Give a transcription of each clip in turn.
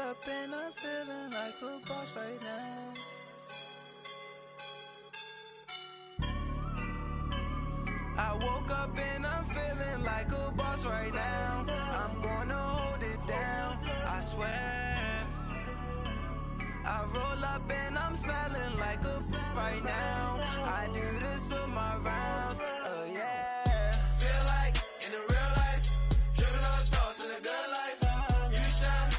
up and I'm feeling like a boss right now. I woke up and I'm feeling like a boss right now. I'm gonna hold it down, I swear. I roll up and I'm smelling like a right now. I do this for my rounds, oh yeah. Feel like in the real life, dripping on sauce in a good life. You shine,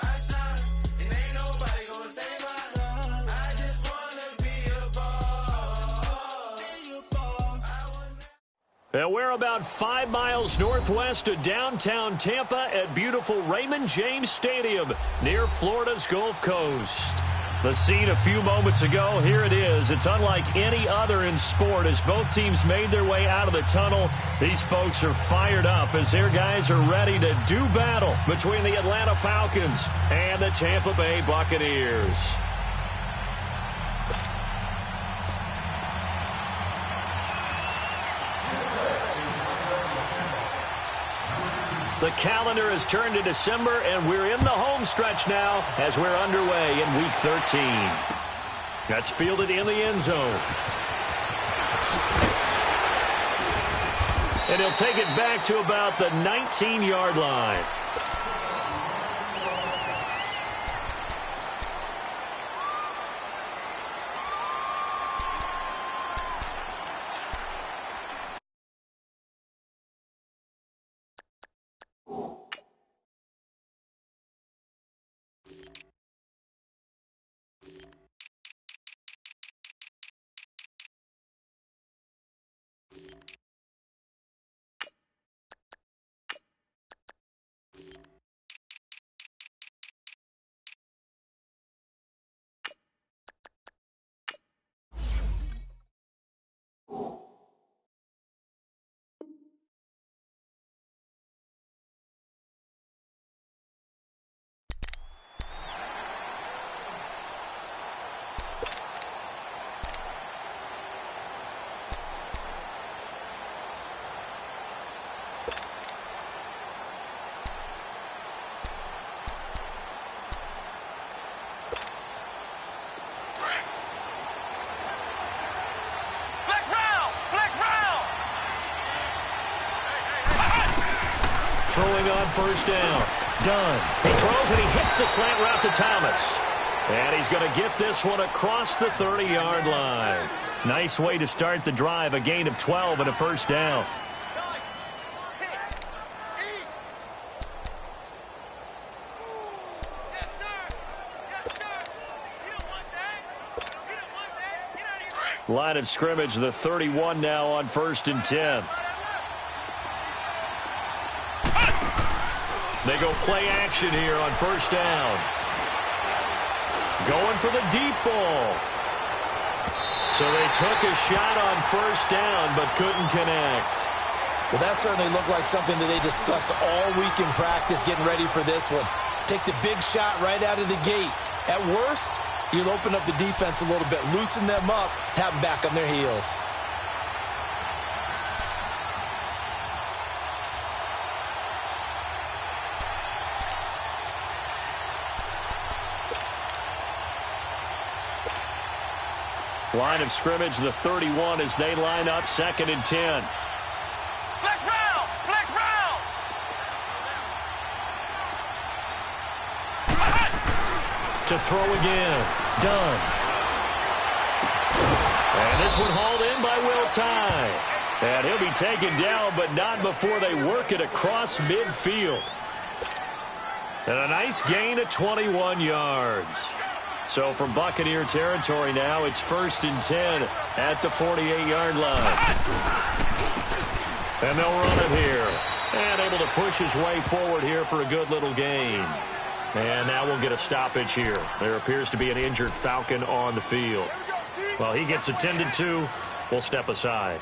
I shine, and ain't nobody gonna take mine. I just wanna be a boss. And we're about 5 miles northwest of downtown Tampa at beautiful Raymond James Stadium near Florida's Gulf Coast. The scene a few moments ago, here it is. It's unlike any other in sport as both teams made their way out of the tunnel. These folks are fired up as their guys are ready to do battle between the Atlanta Falcons and the Tampa Bay Buccaneers. The calendar has turned to December, and we're in the home stretch now as we're underway in Week 13. That's fielded in the end zone. And he'll take it back to about the 19-yard line. Throwing on first down. Done. He throws and he hits the slant route to Thomas. And he's going to get this one across the 30-yard line. Nice way to start the drive. A gain of 12 and a first down. Line of scrimmage, the 31 now on 1st and 10. They go play action here on first down. Going for the deep ball. So they took a shot on first down but couldn't connect. Well, that certainly looked like something that they discussed all week in practice getting ready for this one. Take the big shot right out of the gate. At worst, you'll open up the defense a little bit, loosen them up, have them back on their heels. Line of scrimmage, the 31 as they line up 2nd and 10. Flex round! Flex round! To throw again. Done. And this one hauled in by Will Tye. And he'll be taken down, but not before they work it across midfield. And a nice gain of 21 yards. So from Buccaneer territory now, it's 1st and 10 at the 48-yard line. And they'll run it here. And able to push his way forward here for a good little gain. And now we'll get a stoppage here. There appears to be an injured Falcon on the field. Well, he gets attended to. We'll step aside.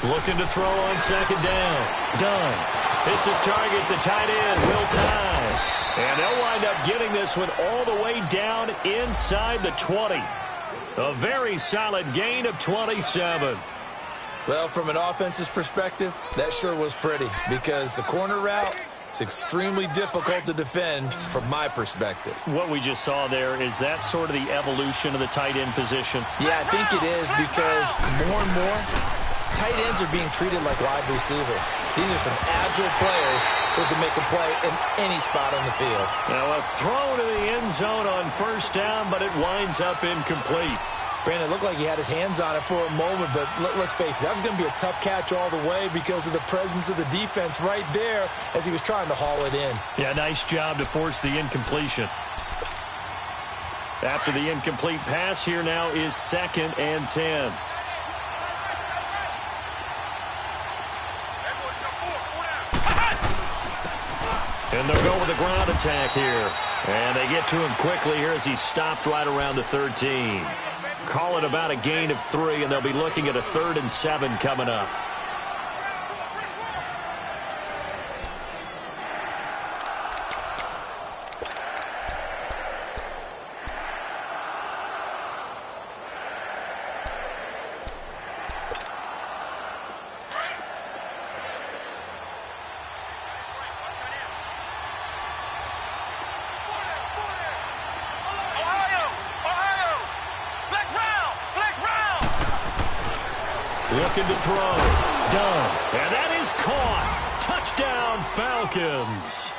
Looking to throw on 2nd down. Done. Hits his target, the tight end, Will Tye. And they'll wind up getting this one all the way down inside the 20. A very solid gain of 27. Well, from an offense's perspective, that sure was pretty because the corner route, it's extremely difficult to defend from my perspective. What we just saw there, is that sort of the evolution of the tight end position? Yeah, I think it is because more and more, tight ends are being treated like wide receivers. These are some agile players who can make a play in any spot on the field. Now a throw to the end zone on first down, but it winds up incomplete. Brandon, it looked like he had his hands on it for a moment, but let's face it, that was going to be a tough catch all the way because of the presence of the defense right there as he was trying to haul it in. Yeah, nice job to force the incompletion. After the incomplete pass, here now is 2nd and 10. And they'll go with a ground attack here. And they get to him quickly here as he stopped right around the 13. Call it about a gain of 3, and they'll be looking at a 3rd and 7 coming up. Looking to throw. Done. And that is caught. Touchdown, Falcons.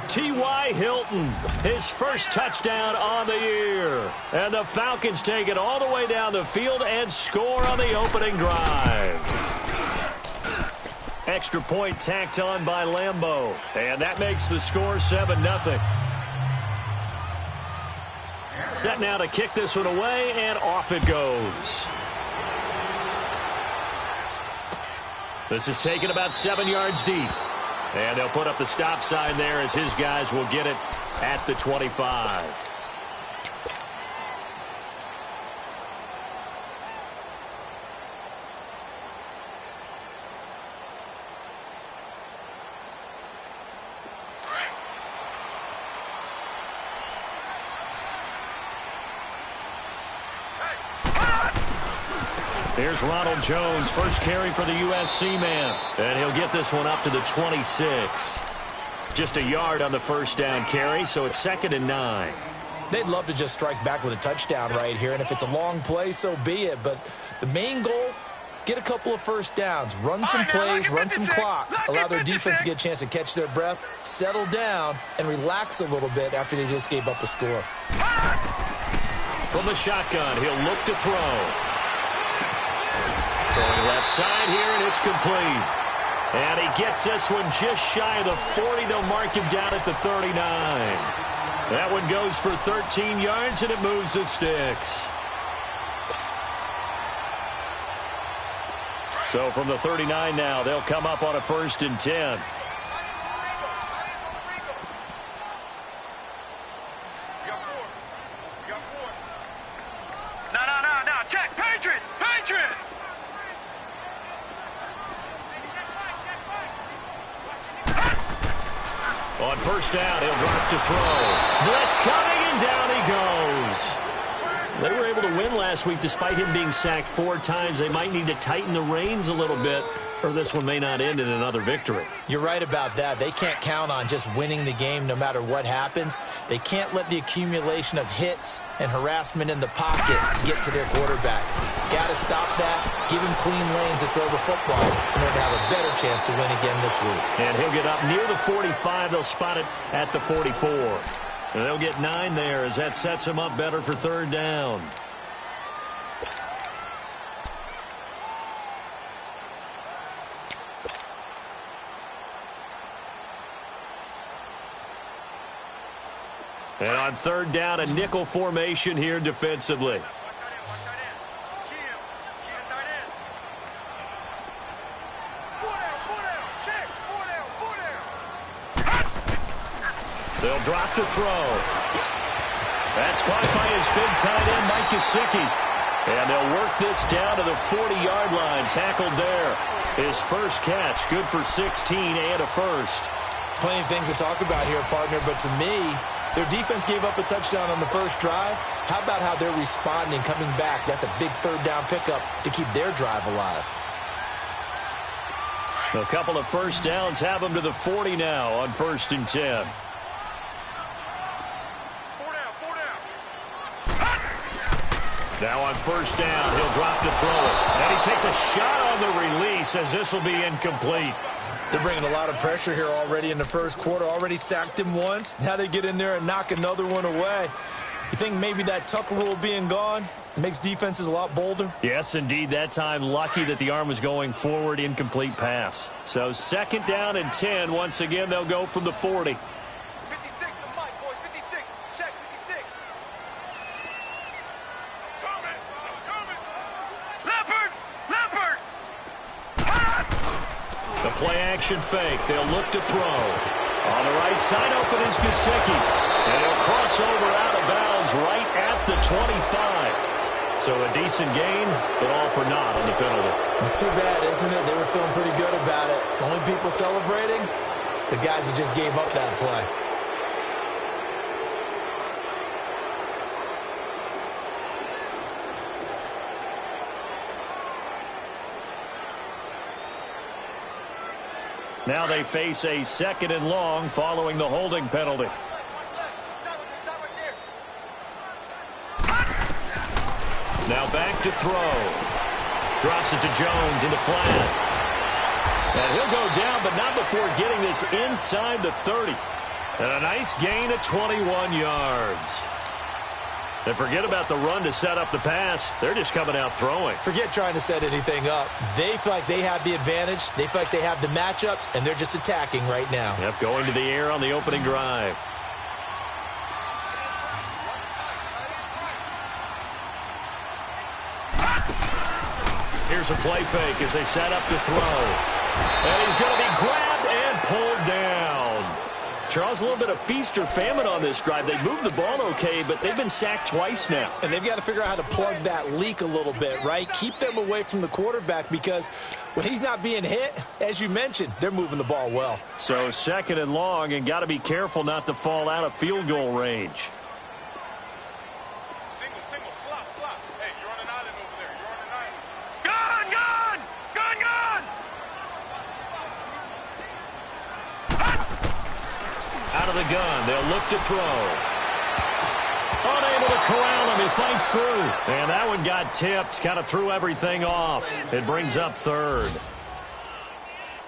T.Y. Hilton, his first touchdown on the year. And the Falcons take it all the way down the field and score on the opening drive. Extra point tacked on by Lambeau. And that makes the score 7-0. Set now to kick this one away, and off it goes. This is taken about 7 yards deep. And they'll put up the stop sign there as his guys will get it at the 25. Here's Ronald Jones, first carry for the USC man. And he'll get this one up to the 26. Just a yard on the first down carry, so it's 2nd and 9. They'd love to just strike back with a touchdown right here, and if it's a long play, so be it. But the main goal, get a couple of first downs, run some plays, run some clock, allow their defense to get a chance to catch their breath, settle down, and relax a little bit after they just gave up a score. From the shotgun, he'll look to throw. Throwing left side here, and it's complete. And he gets this one just shy of the 40. They'll mark him down at the 39. That one goes for 13 yards, and it moves the sticks. So from the 39 now, they'll come up on a 1st and 10. No, check, Patriot! On first down, he'll drop to throw. Blitz coming, and down he goes. They were able to win last week despite him being sacked 4 times. They might need to tighten the reins a little bit, or this one may not end in another victory. You're right about that. They can't count on just winning the game no matter what happens. They can't let the accumulation of hits and harassment in the pocket get to their quarterback. Got to stop that, give him clean lanes to throw the football, and they're going to have a better chance to win again this week. And he'll get up near the 45. They'll spot it at the 44. And they'll get 9 there as that sets them up better for 3rd down. And on 3rd down, a nickel formation here defensively. They'll drop to throw. That's caught by his big tight end, Mike Gesicki. And they'll work this down to the 40-yard line. Tackled there. His first catch, good for 16 and a first. Plenty of things to talk about here, partner, but to me, their defense gave up a touchdown on the first drive. How about how they're responding, coming back? That's a big third down pickup to keep their drive alive. A couple of first downs have them to the 40 now on 1st and 10. Now on 1st down, he'll drop to throw it. And he takes a shot on the release as this will be incomplete. They're bringing a lot of pressure here already in the first quarter. Already sacked him once. Now they get in there and knock another one away. You think maybe that Tucker rule being gone makes defenses a lot bolder? Yes, indeed. That time, lucky that the arm was going forward, incomplete pass. So 2nd down and 10. Once again, they'll go from the 40. 56 to Mike, boys. 56. Check 56. Coming. Leopard. The play-action fake. They'll look to throw. On the right side, open is Gesicki. And he'll cross over out of bounds right at the 25. So a decent gain, but all for naught on the penalty. It's too bad, isn't it? They were feeling pretty good about it. The only people celebrating, the guys who just gave up that play. Now they face a 2nd and long following the holding penalty. Now back to throw. Drops it to Jones in the flat. And he'll go down, but not before getting this inside the 30. And a nice gain of 21 yards. And forget about the run to set up the pass. They're just coming out throwing. Forget trying to set anything up. They feel like they have the advantage. They feel like they have the matchups, and they're just attacking right now. Yep, going to the air on the opening drive. Here's a play fake as they set up to throw. And he's going to be grabbed and pulled down. Charles, a little bit of feast or famine on this drive. They moved the ball okay, but they've been sacked twice now. And they've got to figure out how to plug that leak a little bit, right? Keep them away from the quarterback because when he's not being hit, as you mentioned, they're moving the ball well. So 2nd and long, and got to be careful not to fall out of field goal range. Single, slop. Hey, you're on an island over there. You're on an island. Gun! Out of the gun, they'll look to throw. Unable to corral him, he fights through. And that one got tipped, kind of threw everything off. It brings up 3rd.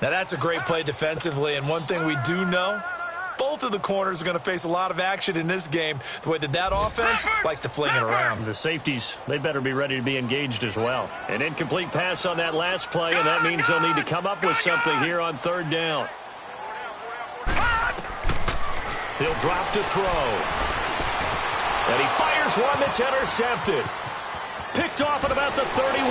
Now that's a great play defensively, and one thing we do know, both of the corners are going to face a lot of action in this game. The way that offense likes to fling it around. The safeties, they better be ready to be engaged as well. An incomplete pass on that last play, and that means they'll need to come up with something here on 3rd down. He'll drop to throw. And he fires one that's intercepted. Picked off at about the 31.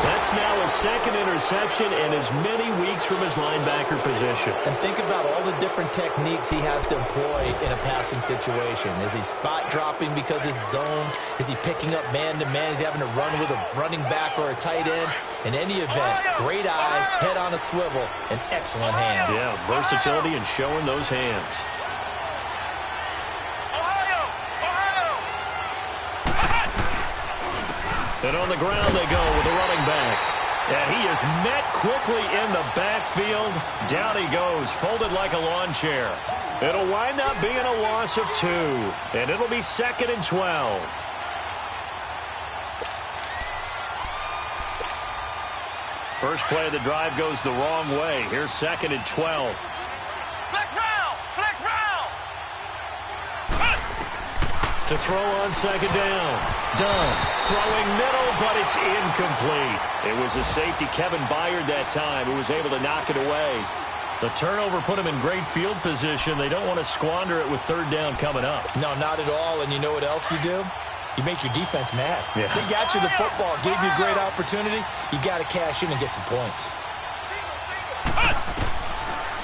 That's now his 2nd interception and as many weeks from his linebacker position. And think about all the different techniques he has to employ in a passing situation. Is he spot dropping because it's zone? Is he picking up man-to-man? Is he having to run with a running back or a tight end? In any event, great eyes, head on a swivel, and excellent hands. Yeah, versatility and showing those hands. And on the ground they go with the running back. And he is met quickly in the backfield. Down he goes, folded like a lawn chair. It'll wind up being a loss of 2. And it'll be 2nd and 12. First play of the drive goes the wrong way. Here's 2nd and 12. Flex round! To throw on 2nd down. Done. Throwing middle, but it's incomplete. It was a safety, Kevin Byard, that time, who was able to knock it away. The turnover put him in great field position. They don't want to squander it with 3rd down coming up. No, not at all. And you know what else you do? You make your defense mad. Yeah. They got you the football, gave you a great opportunity. You got to cash in and get some points.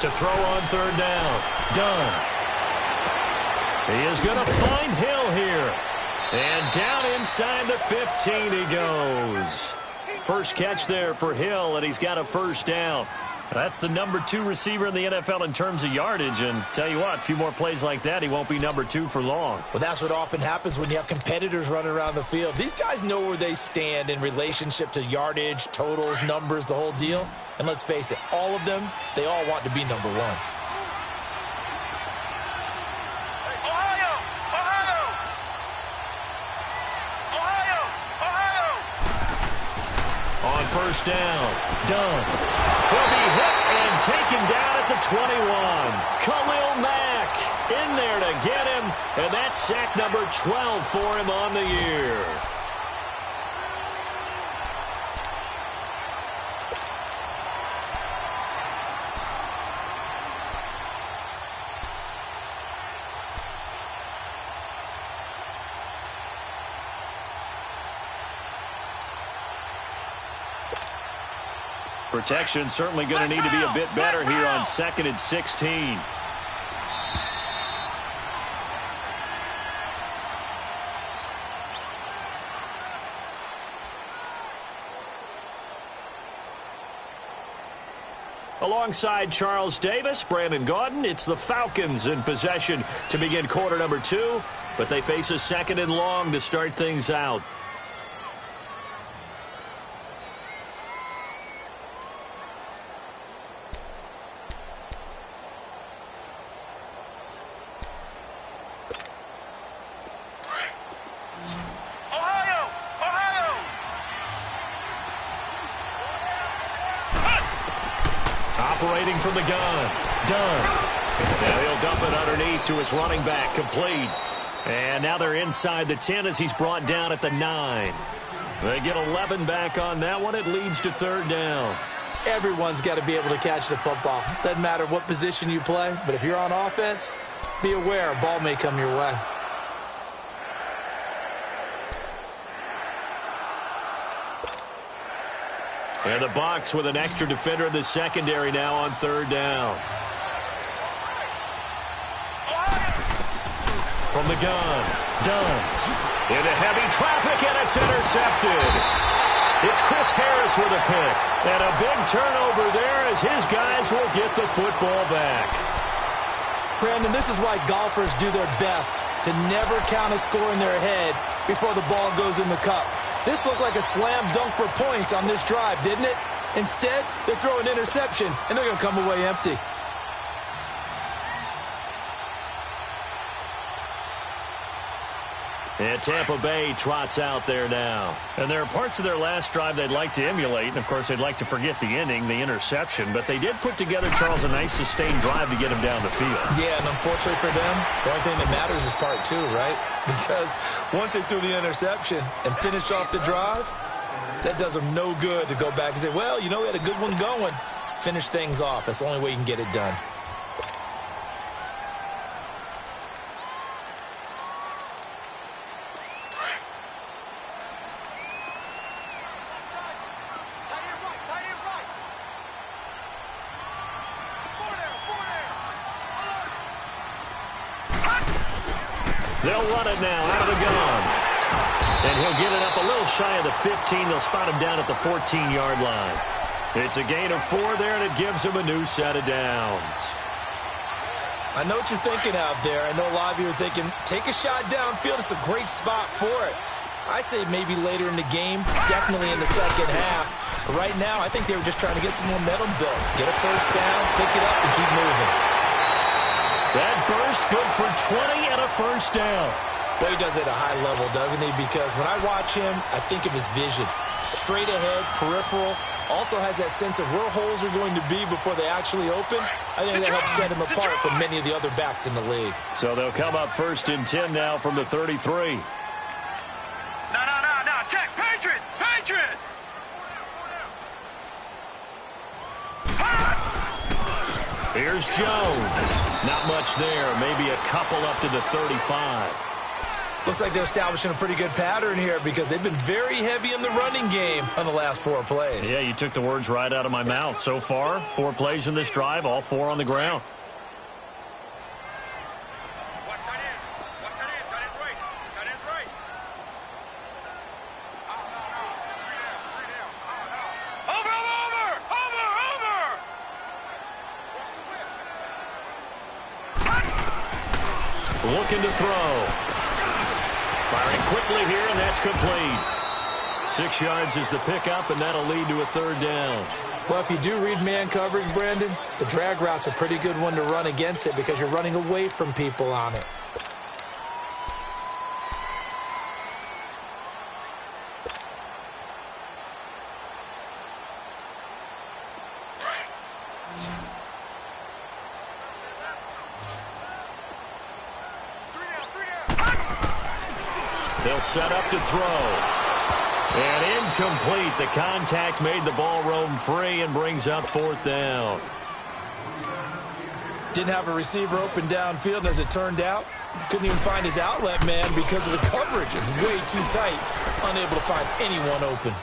To throw on 3rd down. Done. He is going to find Hill here. And down inside the 15 he goes. First catch there for Hill, and he's got a first down. That's the number 2 receiver in the NFL in terms of yardage, and tell you what, a few more plays like that, he won't be number 2 for long. Well, that's what often happens when you have competitors running around the field. These guys know where they stand in relationship to yardage, totals, numbers, the whole deal. And let's face it, all of them, they all want to be number 1. On first down, Dunn. He'll be hit and taken down at the 21. Khalil Mack in there to get him, and that's sack number 12 for him on the year. Protection certainly going to need to be a bit better here on 2nd and 16. Alongside Charles Davis, Brandon Gaudin, it's the Falcons in possession to begin quarter number 2, but they face a 2nd and long to start things out. Operating from the gun, Dunn. And he'll dump it underneath to his running back, complete. And now they're inside the 10 as he's brought down at the 9. They get 11 back on that one. It leads to 3rd down. Everyone's got to be able to catch the football. Doesn't matter what position you play, but if you're on offense, be aware a ball may come your way. And the Bucs with an extra defender in the secondary now on 3rd down. From the gun, Dunn. Into heavy traffic, and it's intercepted. It's Chris Harris with a pick. And a big turnover there as his guys will get the football back. Brandon, this is why golfers do their best to never count a score in their head before the ball goes in the cup. This looked like a slam dunk for points on this drive, didn't it? Instead, they throw an interception, and they're going to come away empty. And Tampa Bay trots out there now. And there are parts of their last drive they'd like to emulate. And, of course, they'd like to forget the ending, the interception. But they did put together, Charles, a nice sustained drive to get him down the field. Yeah, and unfortunately for them, the only thing that matters is part 2, right? Because once they threw the interception and finished off the drive, that does them no good to go back and say, well, you know, we had a good one going. Finish things off. That's the only way you can get it done. They'll run it now out of the gun. And he'll get it up a little shy of the 15. They'll spot him down at the 14-yard line. It's a gain of 4 there, and it gives him a new set of downs. I know what you're thinking out there. I know a lot of you are thinking, take a shot downfield. It's a great spot for it. I'd say maybe later in the game, definitely in the second half. But right now, I think they were just trying to get some momentum built. Get a first down, pick it up, and keep moving. That burst good for 20 and a first down. Boy, he does it at a high level, doesn't he? Because when I watch him, I think of his vision. Straight ahead, peripheral. Also has that sense of where holes are going to be before they actually open. I think that helps set him apart from many of the other backs in the league. So they'll come up 1st and 10 now from the 33. No. Check. Patriot. Here's Jones. Not much there. Maybe a couple up to the 35. Looks like they're establishing a pretty good pattern here because they've been very heavy in the running game on the last 4 plays. Yeah, you took the words right out of my mouth. So far, 4 plays in this drive, all 4 on the ground. Watch tight end. Tight end's right. No. 3 down. looking to throw. Firing quickly here, and that's complete. 6 yards is the pickup, and that'll lead to a third down. Well, if you do read man coverage, Brandon, the drag route's a pretty good one to run against it because you're running away from people on it. They'll set up to throw. And incomplete. The contact made the ball roam free and brings up fourth down. Didn't have a receiver open downfield, and as it turned out, couldn't even find his outlet man because of the coverage. It's way too tight. Unable to find anyone open.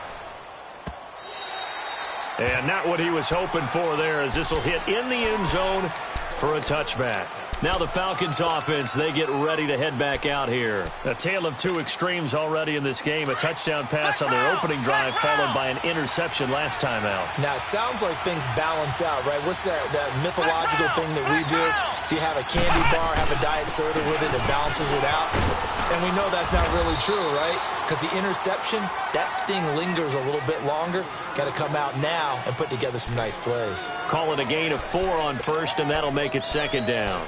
And not what he was hoping for there, as this will hit in the end zone for a touchback. Now the Falcons offense, they get ready to head back out here. A tale of two extremes already in this game. A touchdown pass on their opening drive followed by an interception last time out. Now, it sounds like things balance out, right? What's that mythological thing that we do? If you have a candy bar, have a diet soda with it, it balances it out. And we know that's not really true, right? Because the interception, that sting lingers a little bit longer. Got to come out now and put together some nice plays. Call it a gain of 4 on first, and that'll make it second down.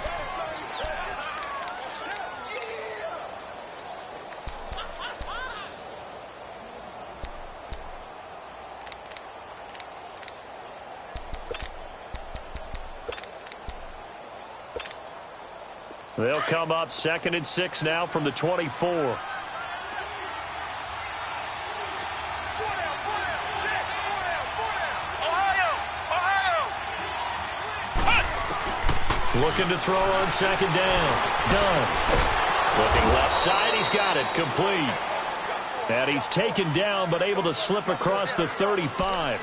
They'll come up 2nd and 6 now from the 24. Looking to throw on 2nd down. Done. Looking left side. He's got it. Complete. And he's taken down but able to slip across the 35.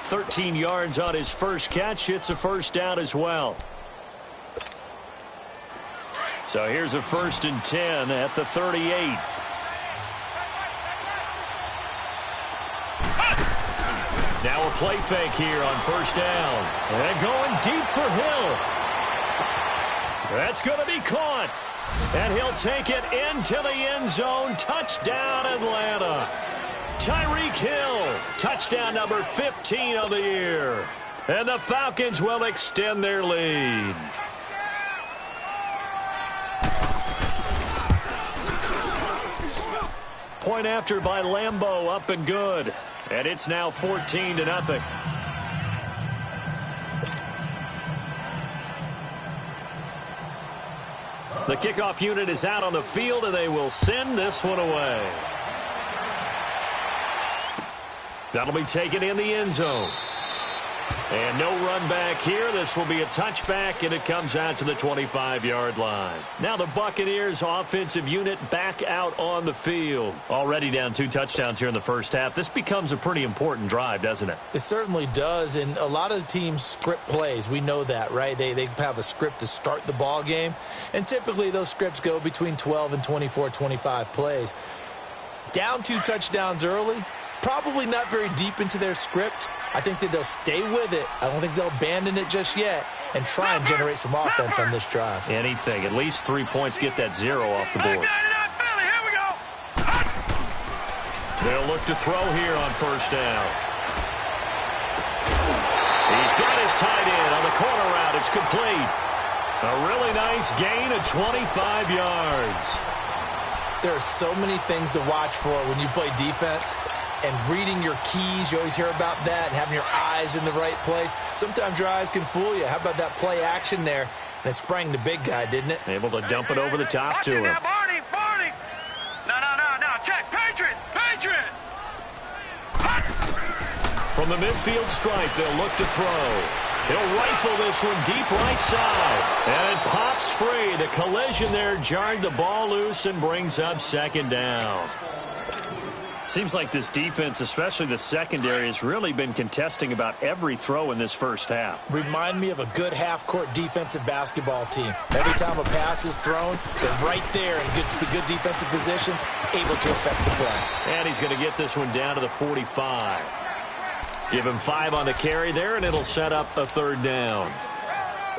13 yards on his first catch. It's a first down as well. So here's a 1st and 10 at the 38. Now a play fake here on 1st down. And going deep for Hill. That's going to be caught. And he'll take it into the end zone. Touchdown, Atlanta. Tyreek Hill. Touchdown number 15 of the year. And the Falcons will extend their lead. Point after by Lambeau, up and good. And it's now 14-0. The kickoff unit is out on the field, and they will send this one away. That'll be taken in the end zone. And no run back here. This will be a touchback, and it comes out to the 25-yard line. Now the Buccaneers offensive unit back out on the field. Already down 2 touchdowns here in the first half. This becomes a pretty important drive, doesn't it? It certainly does, and a lot of the teams script plays. We know that, right? They have a script to start the ball game, and typically those scripts go between 12 and 24, 25 plays. Down 2 touchdowns early, probably not very deep into their script. I think that they'll stay with it. I don't think they'll abandon it just yet and try and generate some offense on this drive. Anything. At least 3 points, get that 0 off the board. They'll look to throw here on 1st down. He's got his tight end on the corner route. It's complete. A really nice gain of 25 yards. There are so many things to watch for when you play defense. And reading your keys, you always hear about that, and having your eyes in the right place. Sometimes your eyes can fool you. How about that play action there? And it sprang the big guy, didn't it? Able to dump it over the top to him. Now, Barney. No. Check. Patriot. From the midfield stripe, they'll look to throw. He'll rifle this one deep right side. And it pops free. The collision there jarred the ball loose and brings up 2nd down. Seems like this defense, especially the secondary, has really been contesting about every throw in this first half. Remind me of a good half-court defensive basketball team. Every time a pass is thrown, they're right there in good defensive position, able to affect the play. And he's going to get this one down to the 45. Give him 5 on the carry there, and it'll set up a 3rd down.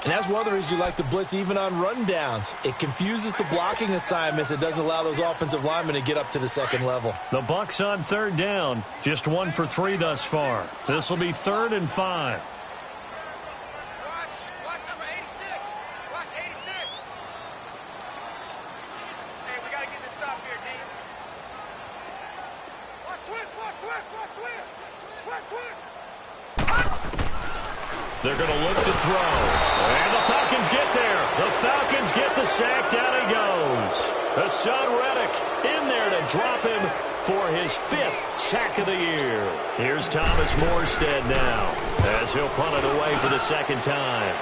And that's one of the reasons you like to blitz even on rundowns. It confuses the blocking assignments. It doesn't allow those offensive linemen to get up to the second level. The Bucs on third down. Just 1 for 3 thus far. This will be 3rd and 5. Watch number 86. Watch 86. Hey, we got to get this stop here, D. Watch twist, watch twist, watch twist. Twist, twist. They're going to look to throw. And the Falcons get there. The Falcons get the sack. Down he goes. Hassan Reddick in there to drop him for his 5th sack of the year. Here's Thomas Morstead now as he'll punt it away for the second time.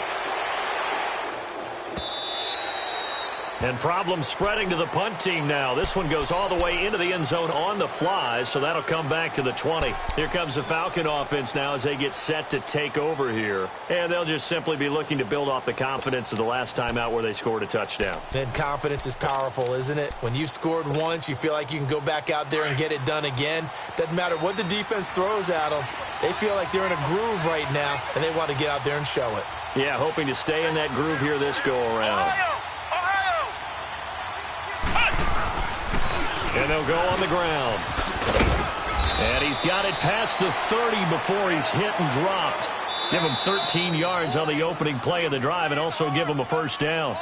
And problems spreading to the punt team now. This one goes all the way into the end zone on the fly, so that'll come back to the 20. Here comes the Falcon offense now as they get set to take over here. And they'll just simply be looking to build off the confidence of the last time out where they scored a touchdown. Then confidence is powerful, isn't it? When you've scored once, you feel like you can go back out there and get it done again. Doesn't matter what the defense throws at them. They feel like they're in a groove right now, and they want to get out there and show it. Yeah, hoping to stay in that groove here this go-around. And they'll go on the ground. And he's got it past the 30 before he's hit and dropped. Give him 13 yards on the opening play of the drive and also give him a first down.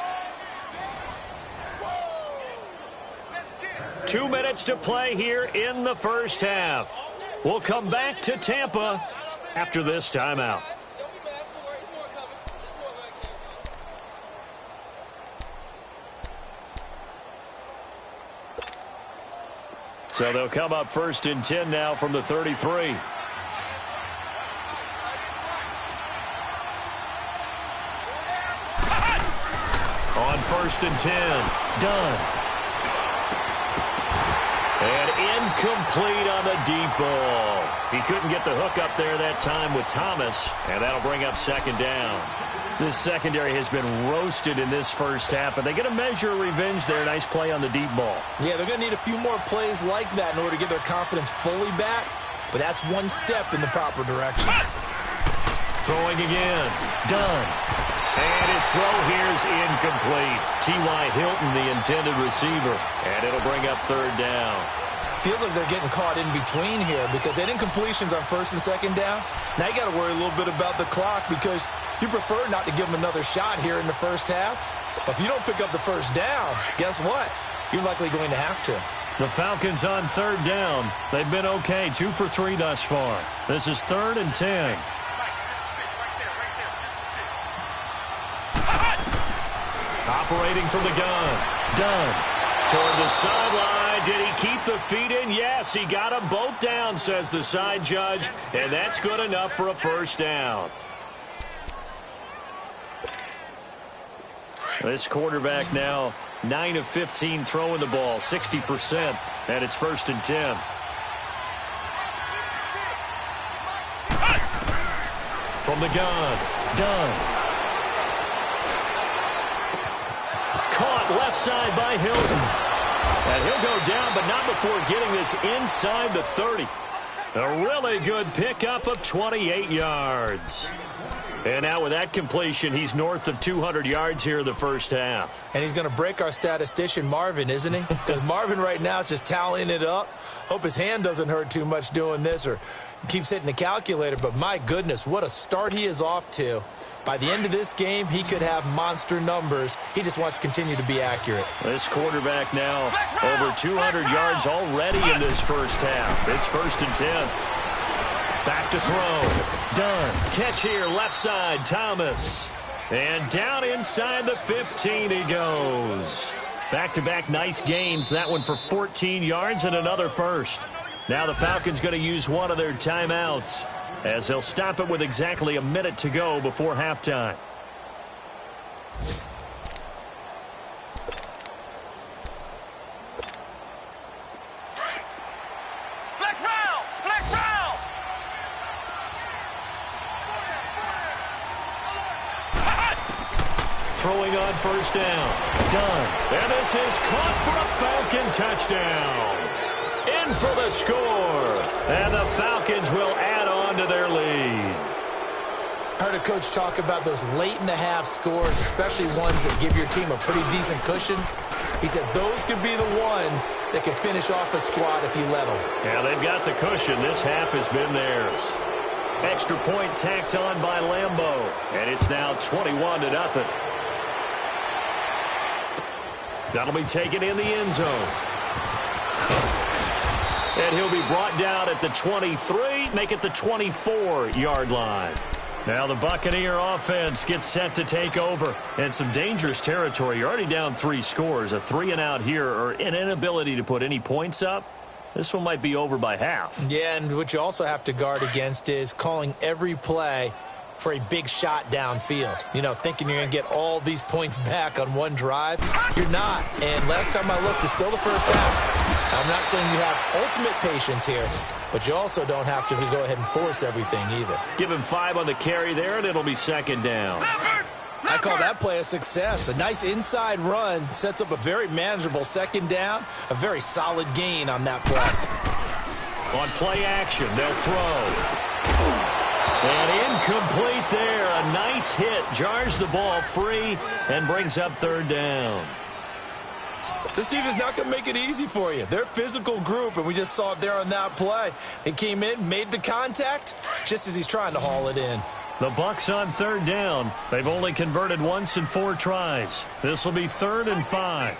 2 minutes to play here in the first half. We'll come back to Tampa after this timeout. So they'll come up 1st and 10 now from the 33. On 1st and 10. Done. And incomplete on the deep ball. He couldn't get the hook up there that time with Thomas, and that'll bring up 2nd down. This secondary has been roasted in this first half, but they get a measure of revenge there. Nice play on the deep ball. Yeah, they're going to need a few more plays like that in order to get their confidence fully back, but that's one step in the proper direction. Throwing again. Done. And his throw here's incomplete. T.Y. Hilton, the intended receiver, and it'll bring up 3rd down. Feels like they're getting caught in between here because they had incompletions on 1st and 2nd down. Now you got to worry a little bit about the clock because you prefer not to give them another shot here in the first half. But if you don't pick up the first down, guess what? You're likely going to have to. The Falcons on 3rd down. They've been okay, 2 for 3 thus far. This is 3rd and 10. Operating from the gun. Done. Toward the sideline. Did he keep the feet in? Yes, he got them both down, says the side judge. And that's good enough for a first down. This quarterback now 9 of 15 throwing the ball, 60%. And it's 1st and 10. From the gun. Done. Caught left side by Hilton. And he'll go down, but not before getting this inside the 30. A really good pickup of 28 yards. And now with that completion, he's north of 200 yards here in the first half. And he's going to break our statistician, Marvin, isn't he? Because Marvin right now is just tallying it up. Hope his hand doesn't hurt too much doing this or keeps hitting the calculator. But my goodness, what a start he is off to. By the end of this game, he could have monster numbers. He just wants to continue to be accurate. This quarterback now over 200 yards already in this first half. It's 1st and 10. Back to throw. Done. Catch here, left side, Thomas. And down inside the 15 he goes. Back-to-back nice gains. That one for 14 yards and another first. Now the Falcons going to use one of their timeouts, as they'll stop it with exactly a minute to go before halftime. Throwing on 1st down. Done. And this is caught for a Falcon touchdown. In for the score. And the Falcons will add on to their lead. I heard a coach talk about those late-in-the-half scores, especially ones that give your team a pretty decent cushion. He said those could be the ones that can finish off a squad if you let them. Yeah, they've got the cushion. This half has been theirs. Extra point tacked on by Lambeau, and it's now 21-0. That'll be taken in the end zone. And he'll be brought down at the 23, make it the 24-yard line. Now the Buccaneer offense gets set to take over. And some dangerous territory. You're already down 3 scores. A 3-and-out here, or an inability to put any points up. This one might be over by half. Yeah, and what you also have to guard against is calling every play for a big shot downfield. You know, thinking you're going to get all these points back on one drive. You're not. And last time I looked, it's still the first half. I'm not saying you have ultimate patience here, but you also don't have to go ahead and force everything either. Give him 5 on the carry there, and it'll be second down. I call that play a success. A nice inside run sets up a very manageable second down. A very solid gain on that play. On play action, they'll throw. And incomplete there. A nice hit. Jars the ball free and brings up third down. This defense is not going to make it easy for you. They're a physical group, and we just saw it there on that play. They came in, made the contact, just as he's trying to haul it in. The Bucs on third down. They've only converted once in 4 tries. This will be 3rd and 5.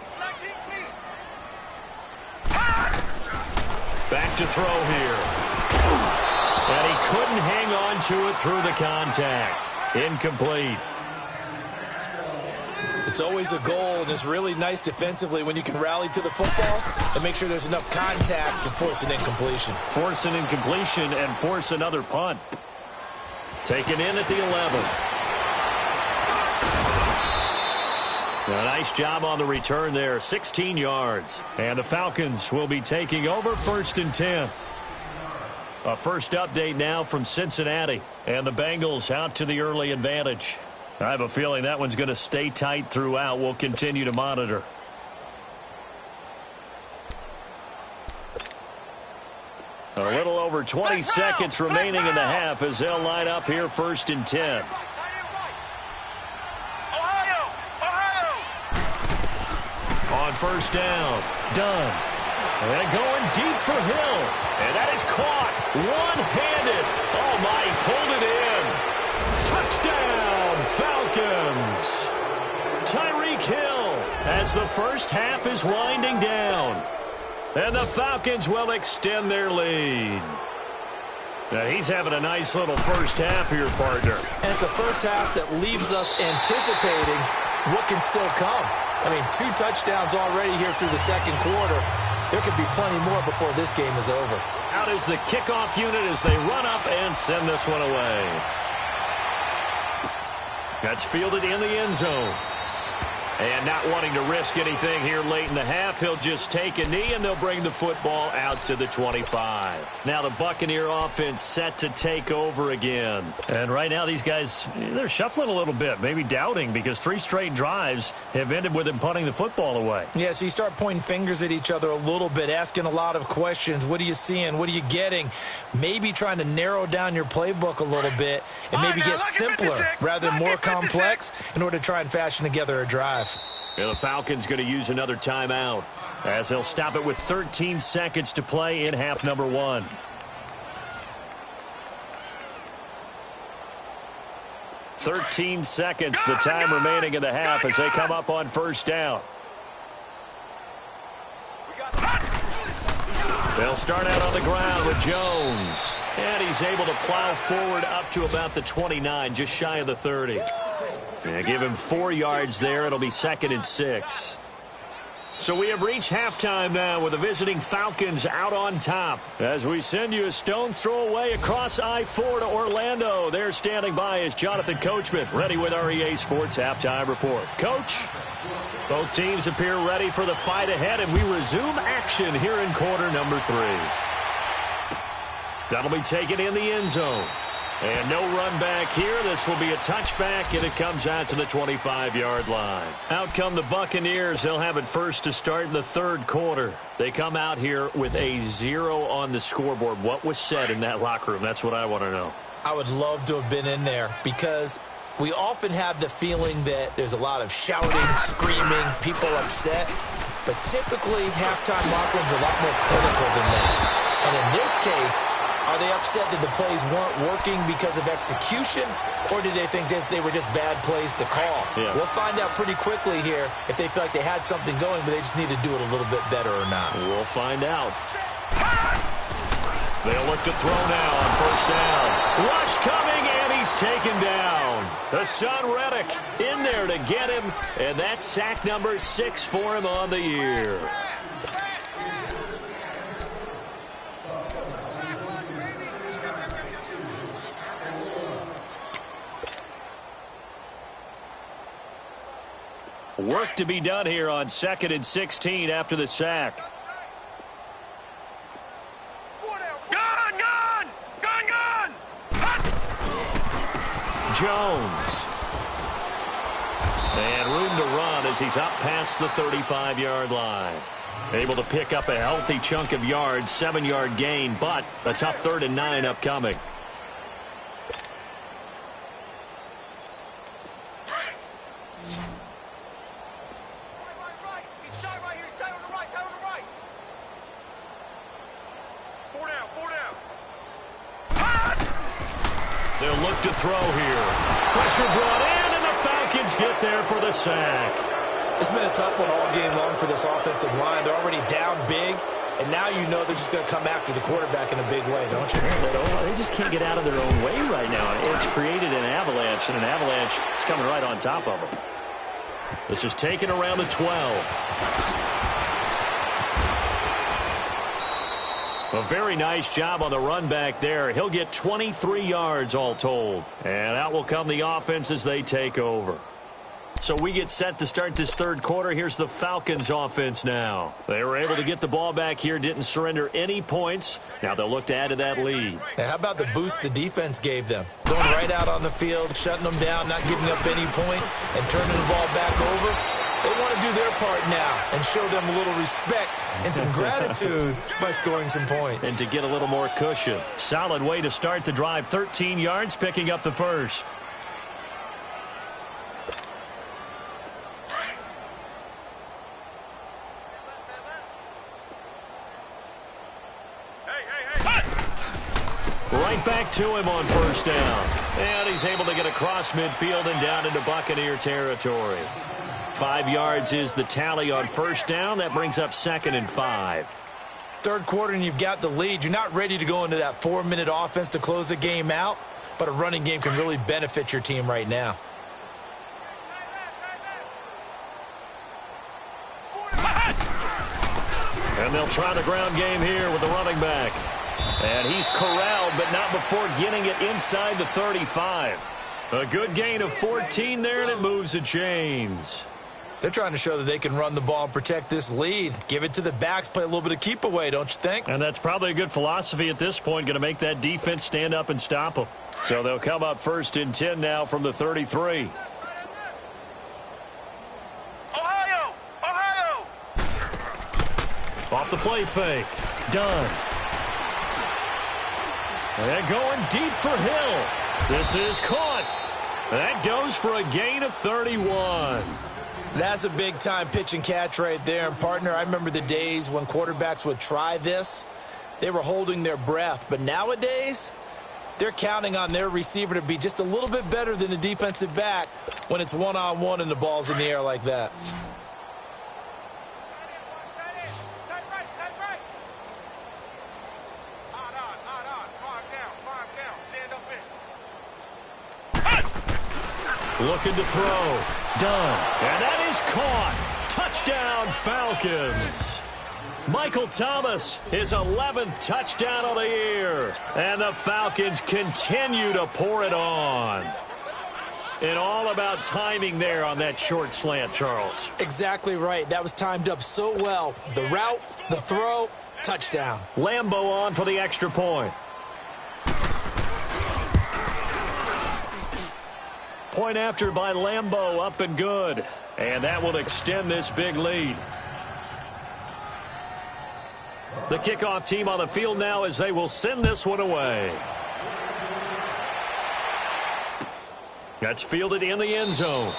Back to throw here. And he couldn't hang on to it through the contact. Incomplete. It's always a goal, and it's really nice defensively when you can rally to the football and make sure there's enough contact to force an incompletion. Force an incompletion and force another punt. Taken in at the 11th. A nice job on the return there, 16 yards. And the Falcons will be taking over 1st and 10. A first update now from Cincinnati. And the Bengals out to the early advantage. I have a feeling that one's going to stay tight throughout. We'll continue to monitor. A little over 20 seconds remaining in the half as they'll line up here 1st and 10. On first down, done. And going deep for Hill. And that is caught one-handed. Oh, my, he pulled it in. Touchdown, Falcons. Tyreek Hill as the first half is winding down. And the Falcons will extend their lead. Now, he's having a nice little first half here, partner. And it's a first half that leaves us anticipating what can still come. I mean, 2 touchdowns already here through the second quarter. There could be plenty more before this game is over. Out is the kickoff unit as they run up and send this one away. That's fielded in the end zone. And not wanting to risk anything here late in the half, he'll just take a knee, and they'll bring the football out to the 25. Now the Buccaneer offense set to take over again. And right now these guys, they're shuffling a little bit, maybe doubting, because 3 straight drives have ended with them punting the football away. Yeah, so you start pointing fingers at each other a little bit, asking a lot of questions. What are you seeing? What are you getting? Maybe trying to narrow down your playbook a little bit and maybe get simpler rather than more complex in order to try and fashion together a drive. Yeah, the Falcons going to use another timeout as they'll stop it with 13 seconds to play in half number 1. "13 seconds, the time remaining in the half as they come up on first down. They'll start out on the ground with Jones. And he's able to plow forward up to about the 29, just shy of the 30. Yeah, give him 4 yards there. It'll be 2nd and 6. So we have reached halftime now with the visiting Falcons out on top. As we send you a stone's throw away across I-4 to Orlando. There standing by is Jonathan Coachman, ready with our EA Sports Halftime Report. Coach, both teams appear ready for the fight ahead, and we resume action here in quarter number 3. That'll be taken in the end zone. And no run back here. This will be a touchback, and it comes out to the 25-yard line. Out come the Buccaneers. They'll have it first to start in the 3rd quarter. They come out here with a 0 on the scoreboard. What was said in that locker room? That's what I want to know. I would love to have been in there because we often have the feeling that there's a lot of shouting, screaming, people upset. But typically, halftime locker rooms are a lot more clinical than that. And in this case, are they upset that the plays weren't working because of execution, or did they think they were just bad plays to call? Yeah. We'll find out pretty quickly here if they feel like they had something going, but they just need to do it a little bit better or not. We'll find out. They'll look to throw now on first down. Rush coming, and he's taken down. Hassan Reddick in there to get him, and that's sack number 6 for him on the year. Work to be done here on 2nd and 16 after the sack. Jones. And room to run as he's up past the 35-yard line. Able to pick up a healthy chunk of yards, 7-yard gain, but a tough 3rd and 9 upcoming. They'll look to throw here. Pressure brought in, and the Falcons get there for the sack. It's been a tough one all game long for this offensive line. They're already down big, and now you know they're just going to come after the quarterback in a big way, don't you? They just can't get out of their own way right now. It's created an avalanche, and an avalanche is coming right on top of them. This is taken around the 12. A very nice job on the run back there. He'll get 23 yards all told. And out will come the offense as they take over. So we get set to start this 3rd quarter. Here's the Falcons offense now. They were able to get the ball back here, didn't surrender any points. Now they'll look to add to that lead. Hey, how about the boost the defense gave them? Going right out on the field, shutting them down, not giving up any points, and turning the ball back over. They want to do their part now and show them a little respect and some gratitude by scoring some points. And to get a little more cushion. Solid way to start the drive. 13 yards, picking up the first. Right back to him on first down. And he's able to get across midfield and down into Buccaneer territory. 5 yards is the tally on first down. That brings up 2nd and 5. 3rd quarter and you've got the lead. You're not ready to go into that 4-minute offense to close the game out, but a running game can really benefit your team right now. And they'll try the ground game here with the running back. And he's corralled, but not before getting it inside the 35. A good gain of 14 there, and it moves the chains. They're trying to show that they can run the ball and protect this lead. Give it to the backs, play a little bit of keep away, don't you think? And that's probably a good philosophy at this point, going to make that defense stand up and stop them. So they'll come up 1st and 10 now from the 33. Ohio! Ohio! Off the play fake. Done. And going deep for Hill. This is caught. That goes for a gain of 31. That's a big-time pitch and catch right there. And, partner, I remember the days when quarterbacks would try this. They were holding their breath. But nowadays, they're counting on their receiver to be just a little bit better than the defensive back when it's one-on-one and the ball's in the air like that. Looking to throw. Done. And that is caught. Touchdown, Falcons. Michael Thomas, his 11th touchdown of the year. And the Falcons continue to pour it on. And all about timing there on that short slant, Charles. Exactly right. That was timed up so well. The route, the throw, touchdown. Lambo on for the extra point. Point after by Lambo, up and good. And that will extend this big lead. The kickoff team on the field now as they will send this one away. That's fielded in the end zone.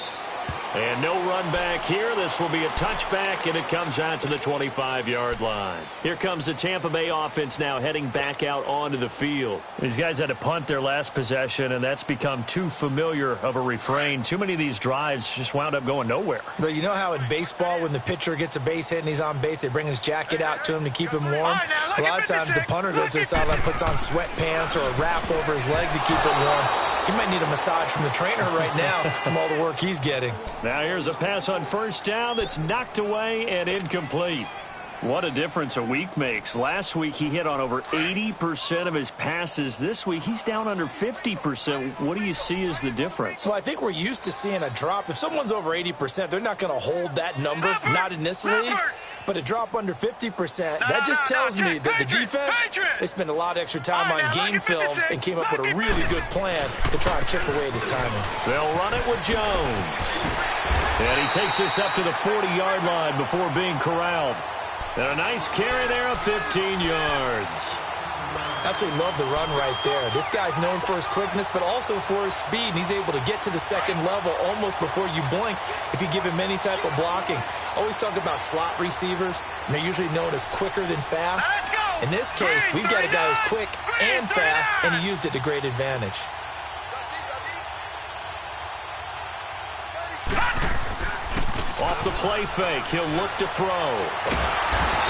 And no run back here. This will be a touchback, and it comes out to the 25-yard line. Here comes the Tampa Bay offense now heading back out onto the field. These guys had to punt their last possession, and that's become too familiar of a refrain. Too many of these drives just wound up going nowhere. But you know how in baseball when the pitcher gets a base hit and he's on base, they bring his jacket out to him to keep him warm? A lot of times the punter goes to the sideline, puts on sweatpants or a wrap over his leg to keep it warm. He might need a massage from the trainer right now from all the work he's getting. Now here's a pass on first down that's knocked away and incomplete. What a difference a week makes. Last week he hit on over 80% of his passes. This week he's down under 50%. What do you see as the difference? Well, I think we're used to seeing a drop. If someone's over 80%, they're not going to hold that number, not in this league. But a drop under 50%, that just tells me that the defense, they spent a lot of extra time on game films and came up with a really good plan to try and chip away at his timing. They'll run it with Jones. And he takes this up to the 40-yard line before being corralled. And a nice carry there of 15 yards. Absolutely love the run right there. This guy's known for his quickness, but also for his speed. And he's able to get to the second level almost before you blink if you give him any type of blocking. Always talk about slot receivers, and they're usually known as quicker than fast. In this case, we've got a guy who's quick and fast, and he used it to great advantage. Off the play fake, he'll look to throw.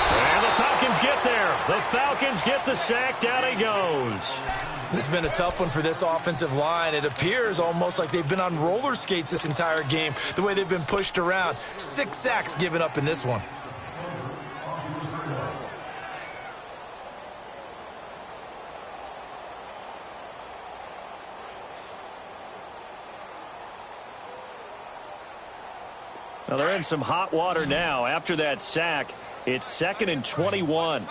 And the Falcons get there. The Falcons get the sack. Down he goes. This has been a tough one for this offensive line. It appears almost like they've been on roller skates this entire game, the way they've been pushed around. 6 sacks given up in this one. Now they're in some hot water now. After that sack, it's 2nd and 21.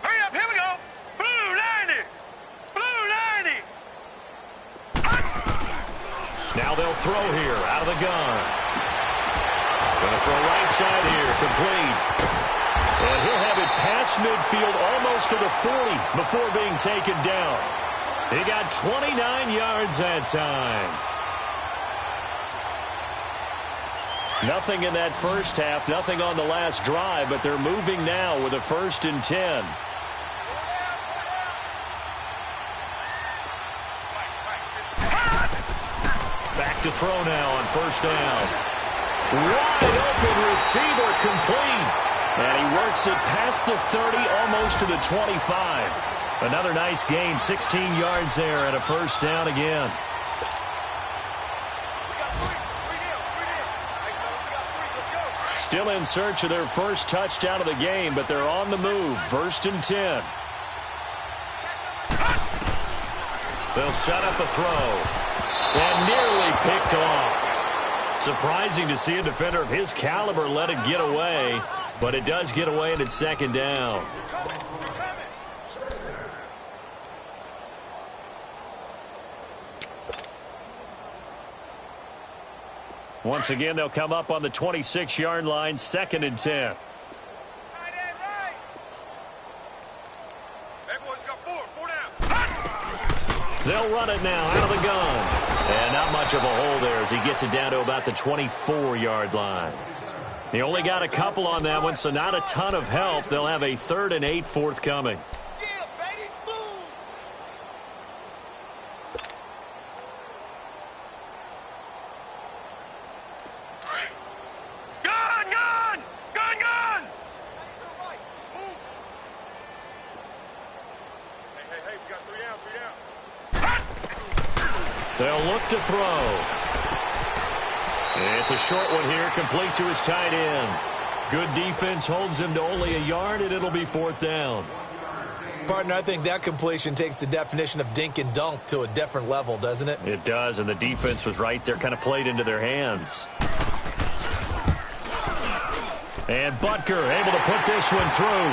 Hurry up, here we go. Blue 90. Blue 90. Now they'll throw here out of the gun. Gonna throw right side here, complete. And he'll have it past midfield almost to the 40 before being taken down. He got 29 yards that time. Nothing in that first half, nothing on the last drive, but they're moving now with a 1st and 10. Back to throw now on 1st down. Wide open receiver, complete. And he works it past the 30, almost to the 25. Another nice gain, 16 yards there, and a 1st down again. Still in search of their first touchdown of the game, but they're on the move. 1st and 10. They'll set up a throw. And nearly picked off. Surprising to see a defender of his caliber let it get away, but it does get away and it's 2nd down. Once again, they'll come up on the 26-yard line, 2nd and 10. They'll run it now out of the gun. And not much of a hole there as he gets it down to about the 24-yard line. He only got a couple on that one, so not a ton of help. They'll have a 3rd and 8 forthcoming. They'll look to throw. It's a short one here, complete to his tight end. Good defense holds him to only a yard, and it'll be 4th down. Partner, I think that completion takes the definition of dink and dunk to a different level, doesn't it? It does, and the defense was right there, kind of played into their hands. And Butker able to put this one through.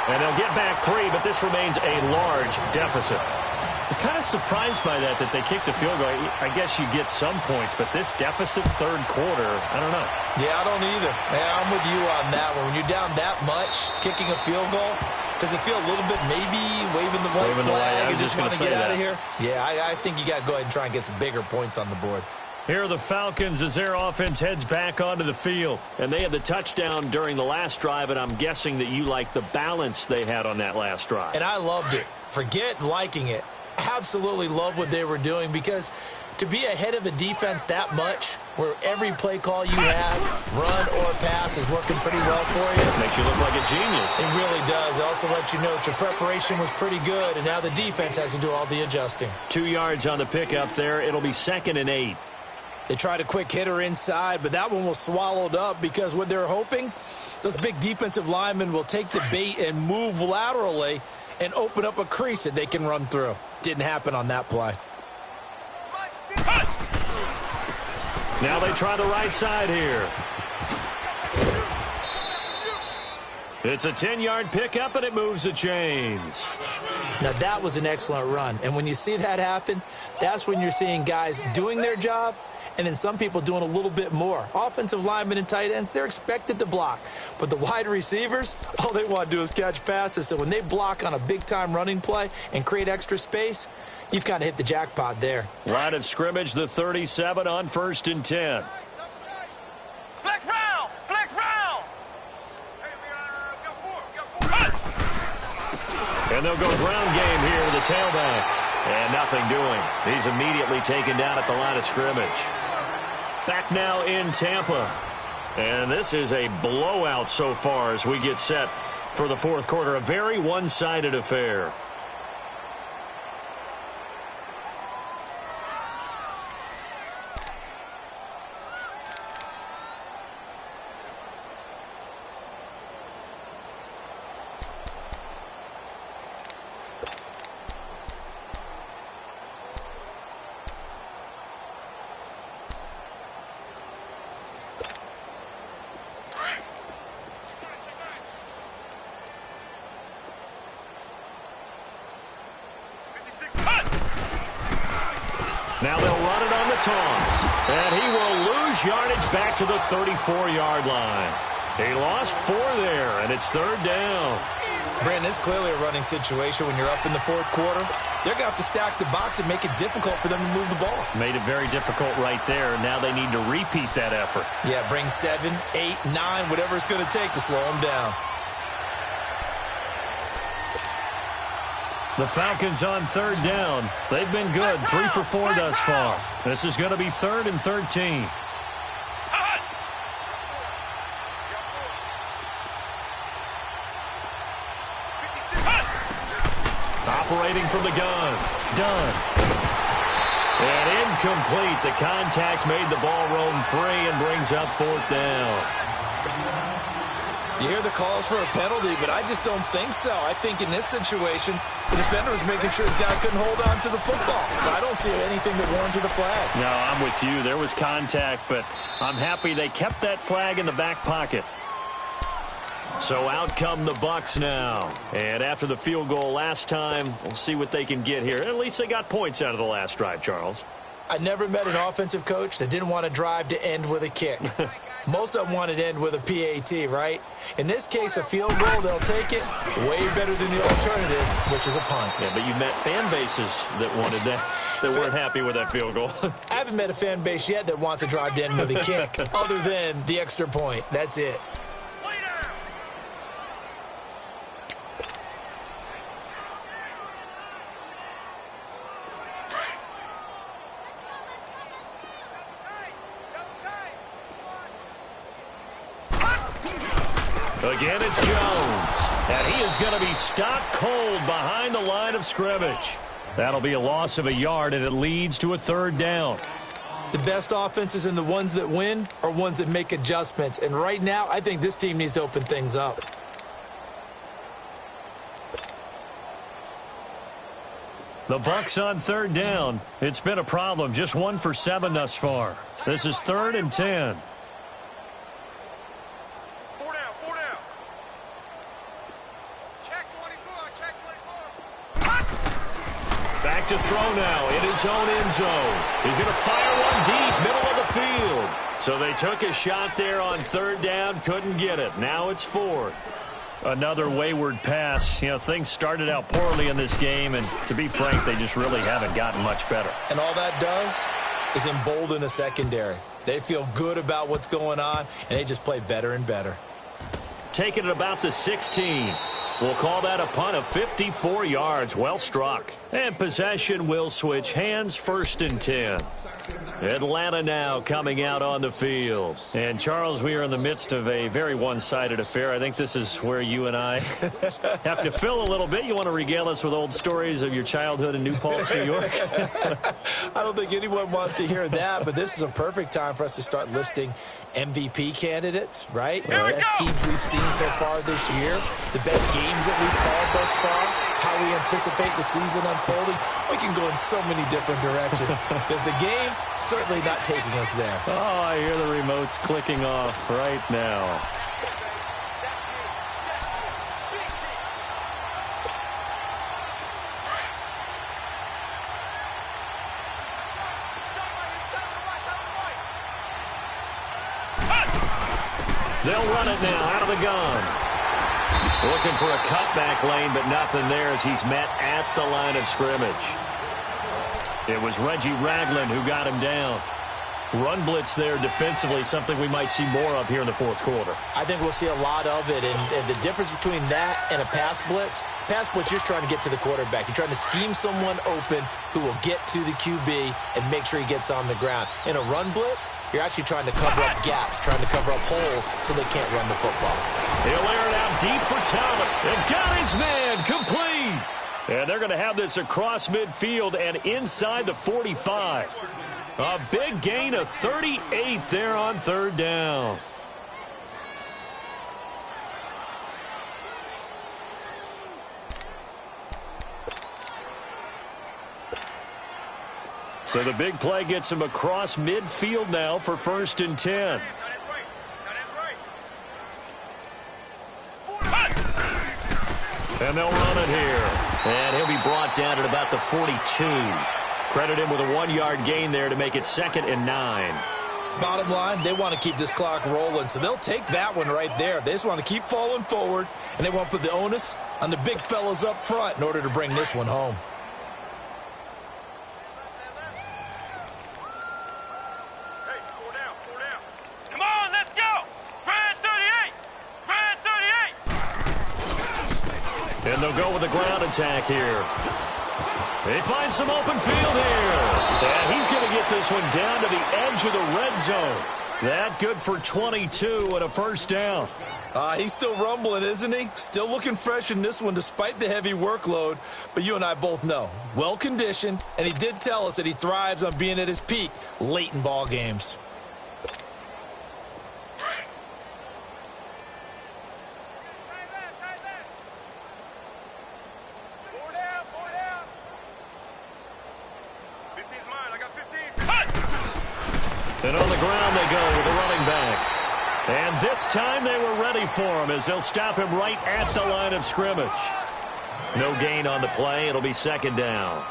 And they'll get back 3, but this remains a large deficit. I'm kind of surprised by that they kicked the field goal. I guess you get some points, but this deficit 3rd quarter, I don't know. Yeah, I don't either. Yeah, I'm with you on that one. When you're down that much, kicking a field goal, Does it feel a little bit maybe waving the white flag and just want to get out of here? Yeah, I think you got to go ahead and try and get some bigger points on the board. Here are the Falcons as their offense heads back onto the field. And they had the touchdown during the last drive, and I'm guessing that you like the balance they had on that last drive. And I loved it. Forget liking it. Absolutely love what they were doing, because to be ahead of a defense that much, where every play call you have, run or pass, is working pretty well for you. Makes you look like a genius. It really does. It also lets you know that your preparation was pretty good, and now the defense has to do all the adjusting. 2 yards on the pickup there. It'll be 2nd and 8. They tried a quick hitter inside, but that one was swallowed up because what they're hoping, those big defensive linemen will take the bait and move laterally and open up a crease that they can run through. Didn't happen on that play. Now they try the right side here. It's a 10-yard pickup, and it moves the chains. Now, that was an excellent run. And when you see that happen, that's when you're seeing guys doing their job, and then some people doing a little bit more. Offensive linemen and tight ends, they're expected to block. But the wide receivers, all they want to do is catch passes. So when they block on a big-time running play and create extra space, you've kind of hit the jackpot there. Line of scrimmage, the 37 on 1st and 10. Flex round! Flex round! Hey, we got 4. And they'll go ground game here to the tailback. And nothing doing. He's immediately taken down at the line of scrimmage. Back now in Tampa. And this is a blowout so far as we get set for the fourth quarter. A very one-sided affair. Now they'll run it on the toss. And he will lose yardage back to the 34-yard line. He lost 4 there, and it's 3rd down. Brandon, it's clearly a running situation when you're up in the fourth quarter. They're going to have to stack the box and make it difficult for them to move the ball. Made it very difficult right there. Now they need to repeat that effort. Yeah, bring 7, 8, 9, whatever it's going to take to slow them down. The Falcons on 3rd down. They've been good, 3 for 4 thus far. This is going to be 3rd and 13. Operating from the gun. Done. And incomplete. The contact made the ball roam free and brings up 4th down. You hear the calls for a penalty, but I just don't think so. I think in this situation, the defender was making sure his guy couldn't hold on to the football. So I don't see anything that warranted a flag. No, I'm with you. There was contact, but I'm happy they kept that flag in the back pocket. So out come the Bucs now. And after the field goal last time, we'll see what they can get here. At least they got points out of the last drive, Charles. I never met an offensive coach that didn't want to drive to end with a kick. Most of them wanted to end with a PAT, right? In this case, a field goal, they'll take it way better than the alternative, which is a punt. Yeah, but you met fan bases that wanted that, that weren't happy with that field goal. I haven't met a fan base yet that wants to drive to end with a kick, other than the extra point. That's it. Again, it's Jones. And he is going to be stopped cold behind the line of scrimmage. That'll be a loss of a yard, and it leads to a 3rd down. The best offenses and the ones that win are ones that make adjustments. And right now, I think this team needs to open things up. The Bucs on 3rd down. It's been a problem. Just 1 for 7 thus far. This is 3rd and 10. Back to throw now in his own end zone. He's going to fire one deep, middle of the field. So they took a shot there on 3rd down, couldn't get it. Now it's 4th. Another wayward pass. You know, things started out poorly in this game, and to be frank, they just really haven't gotten much better. And all that does is embolden a secondary. They feel good about what's going on, and they just play better and better. Taking it about the 16. We'll call that a punt of 54 yards. Well struck. And possession will switch hands, 1st and 10. Atlanta now coming out on the field. And, Charles, we are in the midst of a very one-sided affair. I think this is where you and I have to fill a little bit. You want to regale us with old stories of your childhood in New Paltz, New York? I don't think anyone wants to hear that, but this is a perfect time for us to start listing MVP candidates, right? The best teams we've seen so far this year, the best games that we've called thus far, how we anticipate the season unfolding. We can go in so many different directions because the game certainly not taking us there. Oh, I hear the remotes clicking off right now. They'll run it now out of the gun. Looking for a cutback lane, but nothing there as he's met at the line of scrimmage. It was Reggie Ragland who got him down. Run blitz there defensively, something we might see more of here in the 4th quarter. I think we'll see a lot of it, and the difference between that and a pass blitz, you're just trying to get to the quarterback. You're trying to scheme someone open who will get to the QB and make sure he gets on the ground. In a run blitz, you're actually trying to cover up gaps, trying to cover up holes so they can't run the football. He'll air it out deep for Talbot. And got his man complete. And they're going to have this across midfield and inside the 45. A big gain of 38 there on 3rd down. So the big play gets him across midfield now for 1st and 10. And they'll run it here. And he'll be brought down at about the 42. Credit him with a 1-yard gain there to make it 2nd and 9. Bottom line, they want to keep this clock rolling, so they'll take that one right there. They just want to keep falling forward, and they want to put the onus on the big fellas up front in order to bring this one home. Hey, 4 down, 4 down. Come on, let's go. Brad 38. Brad 38. And they'll go with the ground attack here. They find some open field here. And he's going to get this one down to the edge of the red zone. That good for 22 and a 1st down. He's still rumbling, isn't he? Still looking fresh in this one despite the heavy workload. But you and I both know, well-conditioned, and he did tell us that he thrives on being at his peak late in ball games. And on the ground they go with the running back. And this time they were ready for him as they'll stop him right at the line of scrimmage. No gain on the play. It'll be 2nd down.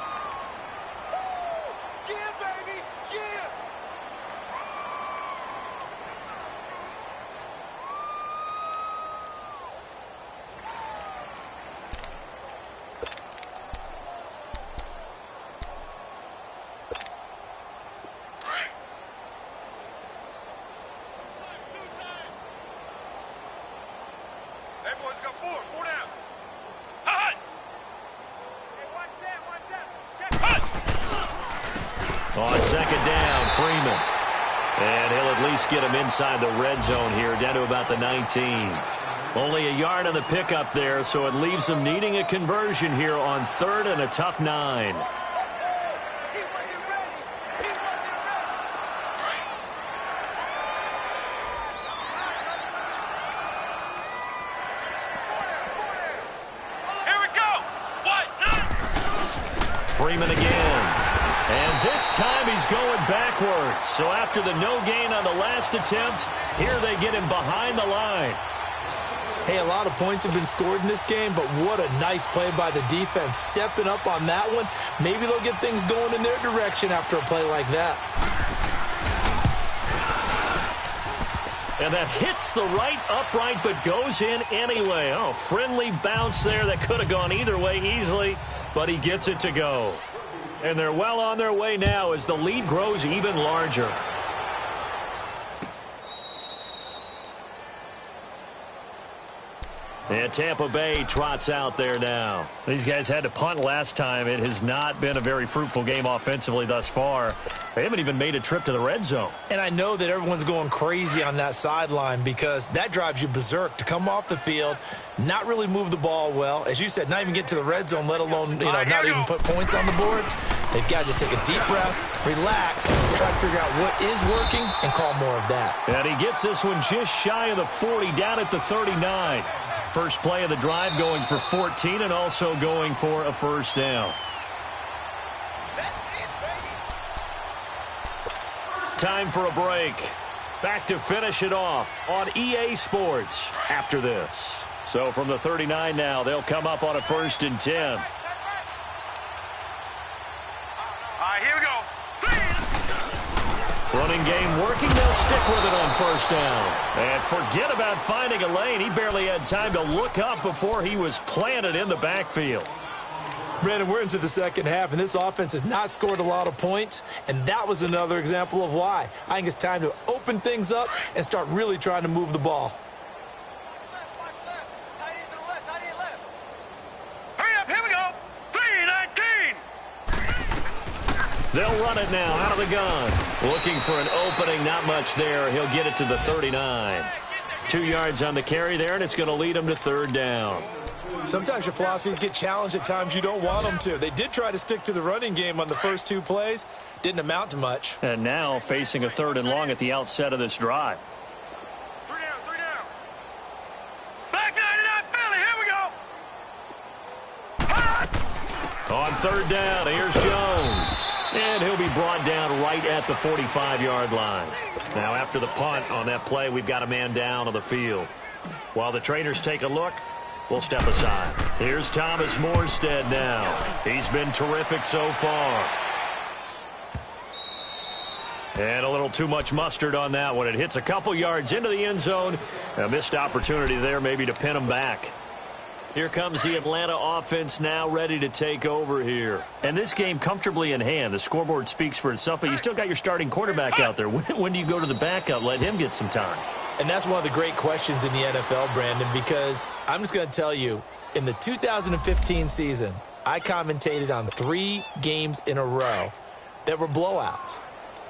On 2nd down, Freeman. And he'll at least get him inside the red zone here, down to about the 19. Only a yard on the pickup there, so it leaves him needing a conversion here on 3rd and a tough 9. Here we go. What? Freeman again. And this time he's going backwards. So after the no gain on the last attempt, here they get him behind the line. Hey, a lot of points have been scored in this game, but what a nice play by the defense. Stepping up on that one. Maybe they'll get things going in their direction after a play like that. And that hits the right upright but goes in anyway. Oh, friendly bounce there that could have gone either way easily, but he gets it to go. And they're well on their way now as the lead grows even larger. And Tampa Bay trots out there now. These guys had to punt last time. It has not been a very fruitful game offensively thus far. They haven't even made a trip to the red zone. And I know that everyone's going crazy on that sideline because that drives you berserk to come off the field, not really move the ball well. As you said, not even get to the red zone, let alone not even put points on the board. They've got to just take a deep breath, relax, try to figure out what is working, and call more of that. And he gets this one just shy of the 40, down at the 39. First play of the drive going for 14 and also going for a first down. Time for a break. Back to finish it off on EA Sports after this. So from the 39 now, they'll come up on a 1st and 10. All right, here we go. Running game working. They'll stick with it on first down. And forget about finding a lane. He barely had time to look up before he was planted in the backfield. Brandon, we're into the second half, and this offense has not scored a lot of points, and that was another example of why. I think it's time to open things up and start really trying to move the ball. Hurry up, here we go. 3-19. They'll run it now out of the gun. Looking for an opening, not much there. He'll get it to the 39. 2 yards on the carry there, and it's going to lead him to 3rd down. Sometimes your philosophies get challenged at times you don't want them to. They did try to stick to the running game on the first 2 plays. Didn't amount to much. And now facing a 3rd and long at the outset of this drive. 3 down. Back 99 Philly, here we go. On 3rd down, here's Jones. And he'll be brought down right at the 45-yard line. Now after the punt on that play, we've got a man down on the field. While the trainers take a look, we'll step aside. Here's Thomas Morstead now. He's been terrific so far. And a little too much mustard on that one. It hits a couple yards into the end zone. A missed opportunity there maybe to pin him back. Here comes the Atlanta offense now ready to take over here. And this game comfortably in hand. The scoreboard speaks for itself, but you still got your starting quarterback out there. When do you go to the backup? Let him get some time. And that's one of the great questions in the NFL, Brandon, because I'm just going to tell you, in the 2015 season, I commentated on 3 games in a row that were blowouts.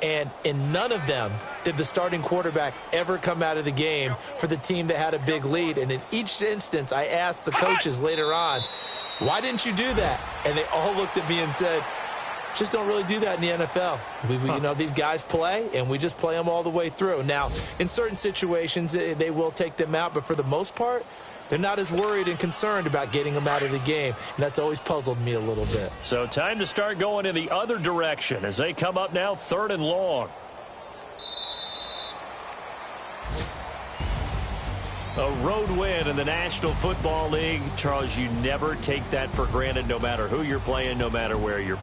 And in none of them did the starting quarterback ever come out of the game for the team that had a big lead. And in each instance, I asked the coaches later on, why didn't you do that? And they all looked at me and said, just don't really do that in the NFL. You know, these guys play, and we just play them all the way through. Now, in certain situations, they will take them out, but for the most part, they're not as worried and concerned about getting them out of the game, and that's always puzzled me a little bit. So time to start going in the other direction as they come up now 3rd and long. A road win in the National Football League. Charles, you never take that for granted no matter who you're playing, no matter where you're